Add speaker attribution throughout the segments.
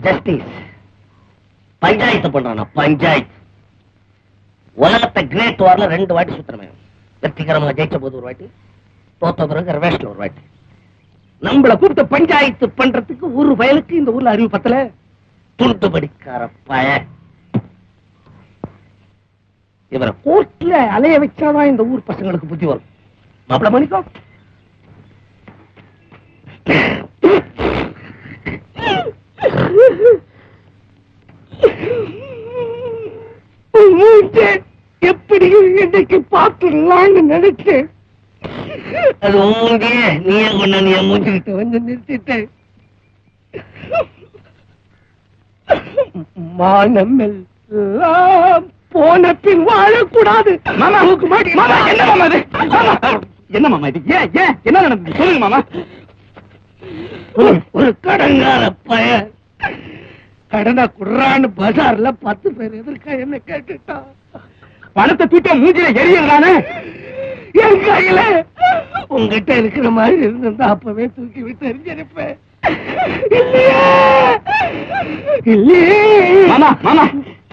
Speaker 1: Justice panchayat பண்றானா? பஞ்சாயத்து உலகத்தை great வார்ல 2 வாட்டி சுத்துறமே. வெற்றிகரமா ஜெயிச்ச போது ஒரு வாட்டி, தோத்த பிறகு ரிவேஷ்ல ஒரு வாட்டி. நம்மள கூப்பிட்டு பஞ்சாயத்து பண்றதுக்கு ஒரு வயலுக்கு இந்த ஊர்ல அறிவு பத்தல. துண்டு படிக்கார பய. இவரை கோர்ட்ல அலைய வச்சாதான் இந்த ஊர் பசங்களுக்கு புத்தி வரும். மாப்பிள மணிக்கோ எப்படி இன்னைக்கு பார்த்துடலான்னு நினைச்சேன். அது மூஞ்சிய நீயே கொண்டு நீ மூஞ்சிக்கிட்ட வந்து நிறுத்திட்ட. மானம் எல்லாம் போன பின் வாழக்கூடாது. மாமா மாமா என்ன மாமா இது? என்ன மாமா இது? ஏன் ஏன் என்ன நடந்தது சொல்லுங்க மாமா. ஒரு கடங்கார பையன் கடனை குடுறான்னு பஜார்ல 10 பேர் எதிர்க்க என்ன கேட்டுட்டான். பணத்தை தூக்க மூஞ்சில எரியறானே என் கையில. உங்ககிட்ட இருக்கிற மாதிரி இருந்தா அப்பவே தூக்கி விட்டு எரிஞ்சிருப்பேன். இல்லையே மாமா. மாமா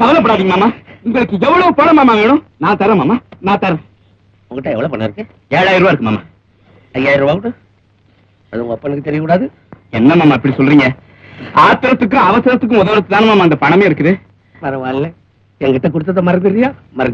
Speaker 1: கவலைப்படாதீங்க மாமா. உங்களுக்கு எவ்வளவு பணம் மாமா வேணும்? நான் தரேன் மாமா, நான் தரேன். உங்ககிட்ட எவ்வளவு பணம் இருக்கு? 7000 ரூபாய் இருக்கு மாமா. 5000 ரூபாய் கொடு. அது உங்க அப்பனுக்கு தெரியக்கூடாது. என்ன மாமா அப்படி சொல்றீங்க? ஆத்திரத்துக்கும் அவசரத்துக்கும் உதவுறதுக்கு தானே மாமா அந்த பணமே இருக்குது. பரவாயில்ல, என்கிட்ட கொடுத்ததை மறந்துடுறியா?